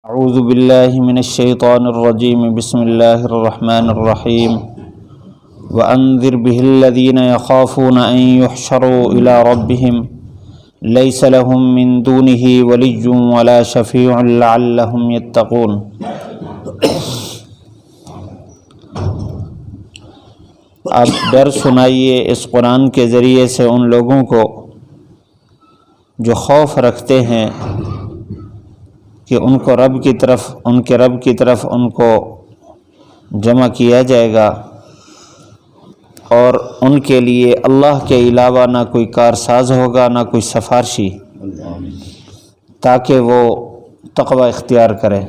اعوذ باللہ من الشیطان الرجیم بسم اللہ الرحمن الرحیم وانذر به الذین یخافون ان یحشروا الی ربهم لیس لهم من دونه ولی ولا شفیع لعلهم یتقون۔ آپ ڈر سنائیے اس قرآن کے ذریعے سے ان لوگوں کو جو خوف رکھتے ہیں کہ ان کے رب کی طرف ان کو جمع کیا جائے گا اور ان کے لیے اللہ کے علاوہ نہ کوئی کارساز ہوگا نہ کوئی سفارشی، تاکہ وہ تقوی اختیار کرے۔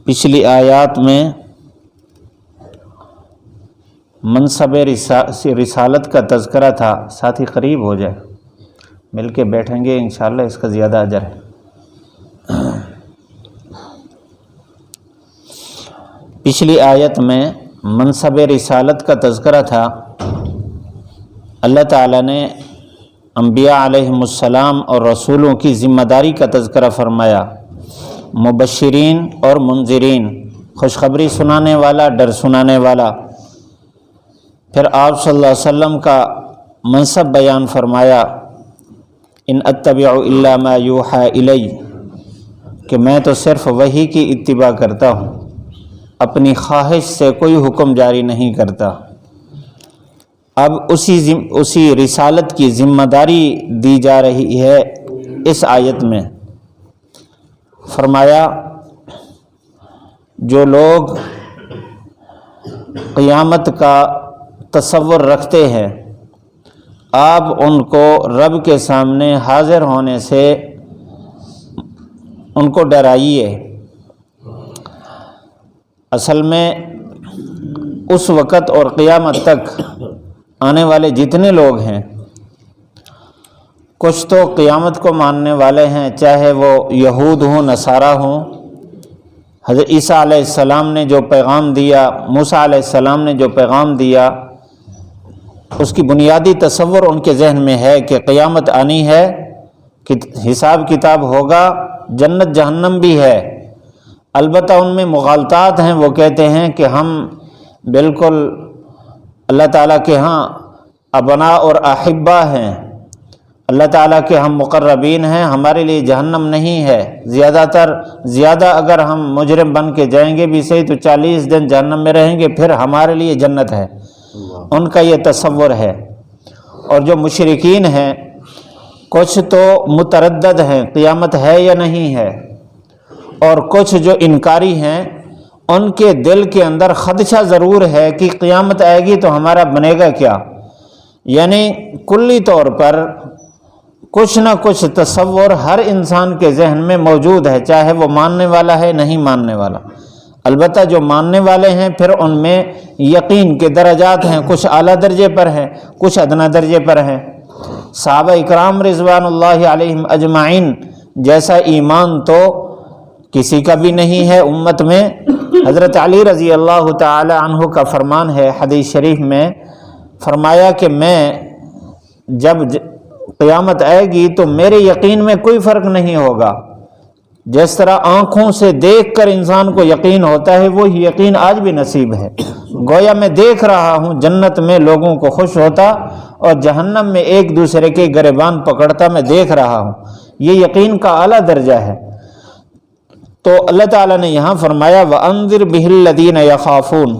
پچھلی آیات میں منصب رسالت کا تذکرہ تھا، ساتھی قریب ہو جائے، مل کے بیٹھیں گے انشاءاللہ اس کا زیادہ اجر ہے۔ پچھلی آیت میں منصب رسالت کا تذکرہ تھا۔ اللہ تعالیٰ نے انبیاء علیہم السلام اور رسولوں کی ذمہ داری کا تذکرہ فرمایا، مبشرین اور منذرین، خوشخبری سنانے والا، ڈر سنانے والا۔ پھر آپ صلی اللہ علیہ وسلم کا منصب بیان فرمایا، ان اتبع الا ما یوحى الی، کہ میں تو صرف وحی کی اتباع کرتا ہوں، اپنی خواہش سے کوئی حکم جاری نہیں کرتا۔ اب اسی رسالت کی ذمہ داری دی جا رہی ہے اس آیت میں۔ فرمایا جو لوگ قیامت کا تصور رکھتے ہیں، آپ ان کو رب کے سامنے حاضر ہونے سے ان کو ڈرائیے۔ اصل میں اس وقت اور قیامت تک آنے والے جتنے لوگ ہیں، کچھ تو قیامت کو ماننے والے ہیں، چاہے وہ یہود ہوں، نصارہ ہوں۔ حضرت عیسیٰ علیہ السلام نے جو پیغام دیا، موسیٰ علیہ السلام نے جو پیغام دیا، اس کی بنیادی تصور ان کے ذہن میں ہے کہ قیامت آنی ہے، کہ حساب کتاب ہوگا، جنت جہنم بھی ہے۔ البتہ ان میں مغالطات ہیں، وہ کہتے ہیں کہ ہم بالکل اللہ تعالیٰ کے ہاں ابناء اور احبہ ہیں، اللہ تعالیٰ کے ہم مقربین ہیں، ہمارے لیے جہنم نہیں ہے۔ زیادہ اگر ہم مجرم بن کے جائیں گے بھی صحیح تو 40 دن جہنم میں رہیں گے، پھر ہمارے لیے جنت ہے۔ ان کا یہ تصور ہے۔ اور جو مشرکین ہیں، کچھ تو متردد ہیں قیامت ہے یا نہیں ہے، اور کچھ جو انکاری ہیں، ان کے دل کے اندر خدشہ ضرور ہے کہ قیامت آئے گی تو ہمارا بنے گا کیا۔ یعنی کلی طور پر کچھ نہ کچھ تصور ہر انسان کے ذہن میں موجود ہے، چاہے وہ ماننے والا ہے نہیں ماننے والا۔ البتہ جو ماننے والے ہیں پھر ان میں یقین کے درجات ہیں، کچھ اعلیٰ درجے پر ہیں، کچھ ادنیٰ درجے پر ہیں۔ صحابہ اکرام رضوان اللہ علیہم اجمعین جیسا ایمان تو کسی کا بھی نہیں ہے امت میں۔ حضرت علی رضی اللہ تعالی عنہ کا فرمان ہے حدیث شریف میں، فرمایا کہ میں جب قیامت آئے گی تو میرے یقین میں کوئی فرق نہیں ہوگا۔ جس طرح آنکھوں سے دیکھ کر انسان کو یقین ہوتا ہے، وہی یقین آج بھی نصیب ہے۔ گویا میں دیکھ رہا ہوں جنت میں لوگوں کو خوش ہوتا اور جہنم میں ایک دوسرے کے گریبان پکڑتا، میں دیکھ رہا ہوں۔ یہ یقین کا اعلیٰ درجہ ہے۔ تو اللہ تعالیٰ نے یہاں فرمایا وَأَنذِرْ بِهِ الَّذِينَ يَخَافُونَ۔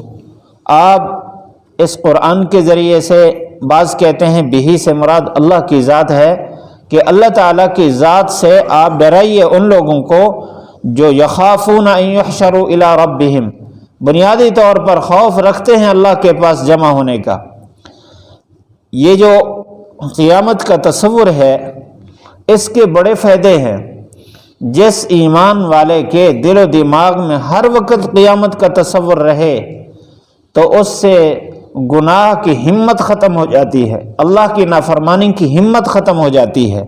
آپ اس قرآن کے ذریعے سے، بعض کہتے ہیں بِهِ سے مراد اللہ کی ذات ہے، کہ اللہ تعالیٰ کی ذات سے آپ ڈرائیے ان لوگوں کو جو یخافون ان یحشروا الی ربہم، بنیادی طور پر خوف رکھتے ہیں اللہ کے پاس جمع ہونے کا۔ یہ جو قیامت کا تصور ہے، اس کے بڑے فائدے ہیں۔ جس ایمان والے کے دل و دماغ میں ہر وقت قیامت کا تصور رہے تو اس سے گناہ کی ہمت ختم ہو جاتی ہے، اللہ کی نافرمانی کی ہمت ختم ہو جاتی ہے،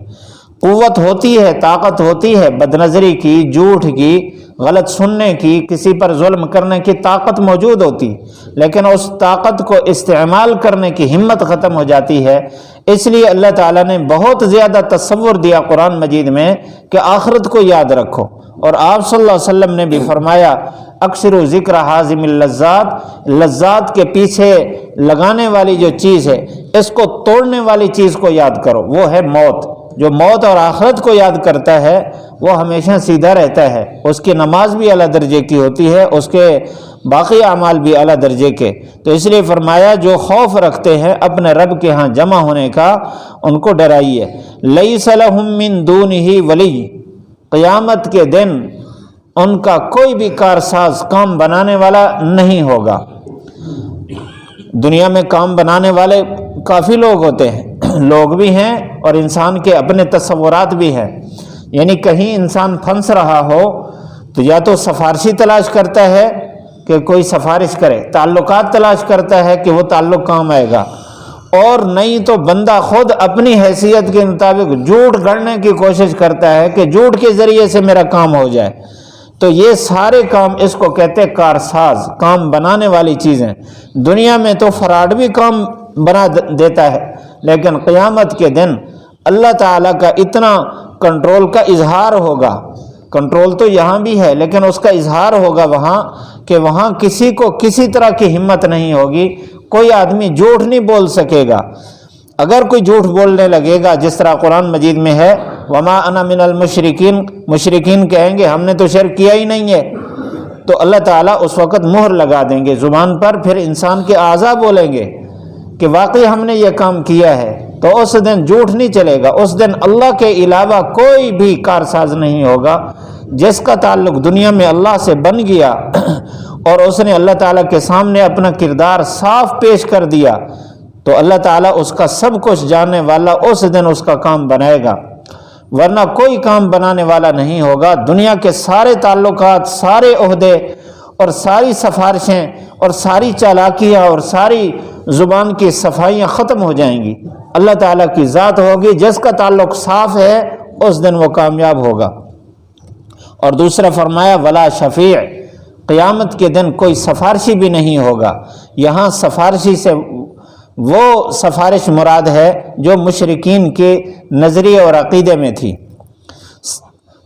قوت ہوتی ہے، طاقت ہوتی ہے بد نظری کی، جھوٹ کی، غلط سننے کی، کسی پر ظلم کرنے کی طاقت موجود ہوتی، لیکن اس طاقت کو استعمال کرنے کی ہمت ختم ہو جاتی ہے۔ اس لیے اللہ تعالیٰ نے بہت زیادہ تصور دیا قرآن مجید میں کہ آخرت کو یاد رکھو، اور آپ صلی اللہ علیہ وسلم نے بھی فرمایا اکثر ذکر حازم اللذات، لذات کے پیچھے لگانے والی جو چیز ہے اس کو توڑنے والی چیز کو یاد کرو، وہ ہے موت۔ جو موت اور آخرت کو یاد کرتا ہے وہ ہمیشہ سیدھا رہتا ہے، اس کی نماز بھی اعلیٰ درجے کی ہوتی ہے، اس کے باقی اعمال بھی اعلیٰ درجے کے۔ تو اس لیے فرمایا جو خوف رکھتے ہیں اپنے رب کے ہاں جمع ہونے کا ان کو ڈرائیے۔ لیس لہم من دونہ ولی، قیامت کے دن ان کا کوئی بھی کارساز کام بنانے والا نہیں ہوگا۔ دنیا میں کام بنانے والے کافی لوگ ہوتے ہیں، لوگ بھی ہیں اور انسان کے اپنے تصورات بھی ہیں۔ یعنی کہیں انسان پھنس رہا ہو تو یا تو سفارشی تلاش کرتا ہے کہ کوئی سفارش کرے، تعلقات تلاش کرتا ہے کہ وہ تعلق کام آئے گا، اور نہیں تو بندہ خود اپنی حیثیت کے مطابق جھوٹ گھڑنے کی کوشش کرتا ہے کہ جھوٹ کے ذریعے سے میرا کام ہو جائے۔ تو یہ سارے کام اس کو کہتے ہیں کارساز، کام بنانے والی چیزیں۔ دنیا میں تو فراڈ بھی کام بنا دیتا ہے، لیکن قیامت کے دن اللہ تعالیٰ کا اتنا کنٹرول کا اظہار ہوگا، کنٹرول تو یہاں بھی ہے لیکن اس کا اظہار ہوگا وہاں، کہ وہاں کسی کو کسی طرح کی ہمت نہیں ہوگی، کوئی آدمی جھوٹ نہیں بول سکے گا۔ اگر کوئی جھوٹ بولنے لگے گا جس طرح قرآن مجید میں ہے وما انا من المشرکین، مشرکین کہیں گے ہم نے تو شرک کیا ہی نہیں ہے، تو اللہ تعالیٰ اس وقت مہر لگا دیں گے زبان پر، پھر انسان کے اعضاء بولیں گے کہ واقعی ہم نے یہ کام کیا ہے۔ تو اس دن جھوٹ نہیں چلے گا، اس دن اللہ کے علاوہ کوئی بھی کارساز نہیں ہوگا۔ جس کا تعلق دنیا میں اللہ سے بن گیا اور اس نے اللہ تعالیٰ کے سامنے اپنا کردار صاف پیش کر دیا، تو اللہ تعالیٰ اس کا سب کچھ جاننے والا اس دن اس کا کام بنائے گا، ورنہ کوئی کام بنانے والا نہیں ہوگا۔ دنیا کے سارے تعلقات، سارے عہدے اور ساری سفارشیں اور ساری چالاکیاں اور ساری زبان کی صفائیاں ختم ہو جائیں گی، اللہ تعالیٰ کی ذات ہوگی، جس کا تعلق صاف ہے اس دن وہ کامیاب ہوگا۔ اور دوسرا فرمایا ولا شفیع، قیامت کے دن کوئی سفارشی بھی نہیں ہوگا۔ یہاں سفارشی سے وہ سفارش مراد ہے جو مشرکین کے نظریے اور عقیدے میں تھی۔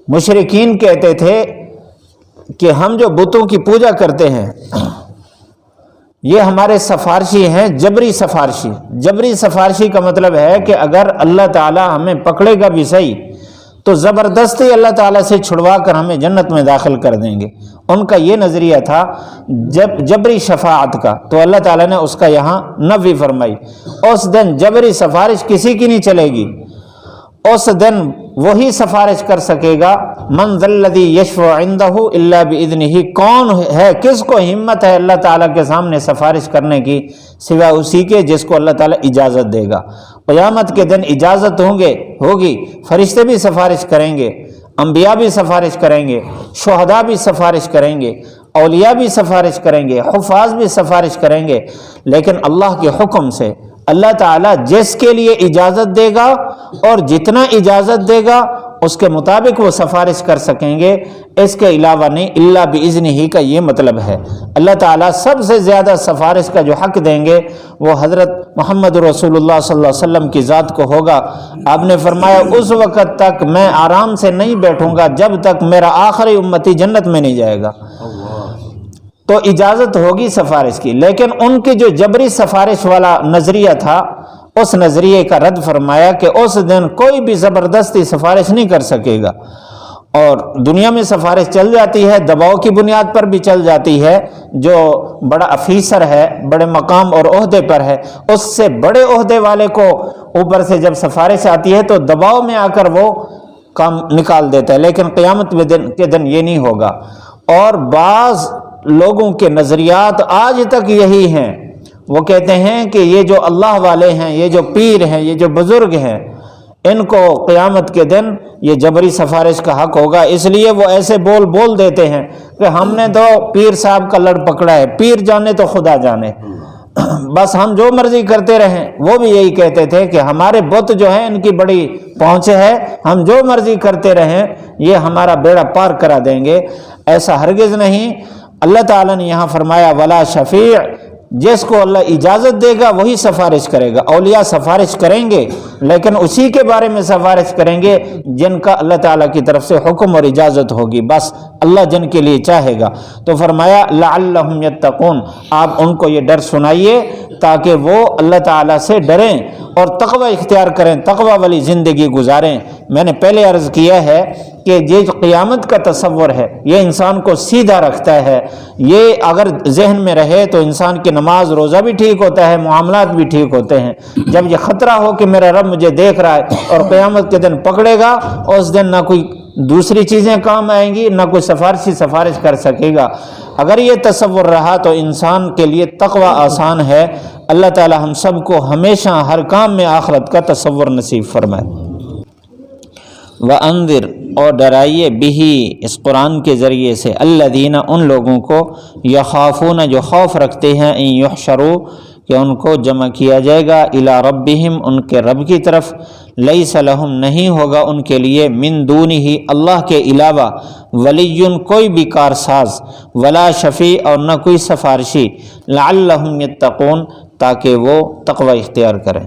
مشرکین کہتے تھے کہ ہم جو بتوں کی پوجا کرتے ہیں یہ ہمارے سفارشی ہیں، جبری سفارشی۔ جبری سفارشی کا مطلب ہے کہ اگر اللہ تعالیٰ ہمیں پکڑے گا بھی صحیح تو زبردستی اللہ تعالیٰ سے چھڑوا کر ہمیں جنت میں داخل کر دیں گے۔ ان کا یہ نظریہ تھا جبری شفاعت کا، تو اللہ تعالیٰ نے اس کا یہاں نفی فرمائی۔ اس دن جبری سفارش کسی کی نہیں چلے گی، اس دن وہی سفارش کر سکے گا من ذا الذی یشفع عندہ الا باذنہ، کون ہے، کس کو ہمت ہے اللہ تعالیٰ کے سامنے سفارش کرنے کی سوائے اسی کے جس کو اللہ تعالیٰ اجازت دے گا۔ قیامت کے دن اجازت ہوگی، فرشتے بھی سفارش کریں گے، انبیاء بھی سفارش کریں گے، شہداء بھی سفارش کریں گے، اولیاء بھی سفارش کریں گے، حفاظ بھی سفارش کریں گے، لیکن اللہ کے حکم سے۔ اللہ تعالیٰ جس کے لیے اجازت دے گا اور جتنا اجازت دے گا اس کے مطابق وہ سفارش کر سکیں گے، اس کے علاوہ نہیں۔ الا باذنہ کا یہ مطلب ہے اللہ تعالیٰ سب سے زیادہ سفارش کا جو حق دیں گے وہ حضرت محمد رسول اللہ صلی اللہ علیہ وسلم کی ذات کو ہوگا۔ آپ نے فرمایا اس وقت تک میں آرام سے نہیں بیٹھوں گا جب تک میرا آخری امتی جنت میں نہیں جائے گا۔ تو اجازت ہوگی سفارش کی، لیکن ان کی جو جبری سفارش والا نظریہ تھا اس نظریے کا رد فرمایا کہ اس دن کوئی بھی زبردستی سفارش نہیں کر سکے گا۔ اور دنیا میں سفارش چل جاتی ہے، دباؤ کی بنیاد پر بھی چل جاتی ہے، جو بڑا افیسر ہے، بڑے مقام اور عہدے پر ہے، اس سے بڑے عہدے والے کو اوپر سے جب سفارش آتی ہے تو دباؤ میں آ کر وہ کام نکال دیتا ہے، لیکن قیامت کے دن یہ نہیں ہوگا۔ اور بعض لوگوں کے نظریات آج تک یہی ہیں، وہ کہتے ہیں کہ یہ جو اللہ والے ہیں، یہ جو پیر ہیں، یہ جو بزرگ ہیں، ان کو قیامت کے دن یہ جبری سفارش کا حق ہوگا، اس لیے وہ ایسے بول دیتے ہیں کہ ہم نے تو پیر صاحب کا لڑ پکڑا ہے، پیر جانے تو خدا جانے۔ بس ہم جو مرضی کرتے رہیں. وہ بھی یہی کہتے تھے کہ ہمارے بت جو ہیں ان کی بڑی پہنچ ہے, ہم جو مرضی کرتے رہیں یہ ہمارا بیڑا پار کرا دیں گے. ایسا ہرگز نہیں. اللہ تعالیٰ نے یہاں فرمایا ولا شفیع, جس کو اللہ اجازت دے گا وہی سفارش کرے گا. اولیاء سفارش کریں گے لیکن اسی کے بارے میں سفارش کریں گے جن کا اللہ تعالیٰ کی طرف سے حکم اور اجازت ہوگی, بس اللہ جن کے لیے چاہے گا. تو فرمایا لعلہم یتقون, آپ ان کو یہ ڈر سنائیے تاکہ وہ اللہ تعالیٰ سے ڈریں اور تقوی اختیار کریں, تقوی والی زندگی گزاریں. میں نے پہلے عرض کیا ہے کہ یہ جو قیامت کا تصور ہے یہ انسان کو سیدھا رکھتا ہے. یہ اگر ذہن میں رہے تو انسان کی نماز روزہ بھی ٹھیک ہوتا ہے, معاملات بھی ٹھیک ہوتے ہیں. جب یہ خطرہ ہو کہ میرا رب مجھے دیکھ رہا ہے اور قیامت کے دن پکڑے گا, اور اس دن نہ کوئی دوسری چیزیں کام آئیں گی نہ کوئی سفارش کر سکے گا. اگر یہ تصور رہا تو انسان کے لیے تقوی آسان ہے. اللہ تعالی ہم سب کو ہمیشہ ہر کام میں آخرت کا تصور نصیب فرمائے. وَأَنذِرْ, اور ڈرائیے بِهِ, اس قرآن کے ذریعے سے, الذین, ان لوگوں کو, یخافون, جو خوف رکھتے ہیں, ان یحشروا, کہ ان کو جمع کیا جائے گا, الی ربہم, ان کے رب کی طرف, لیس لہم, نہیں ہوگا ان کے لیے, من دونہ, اللہ کے علاوہ, ولی, کوئی بھی کارساز, ولا شفیع, اور نہ کوئی سفارشی, لعلہم یتقون, تاکہ وہ تقوی اختیار کریں.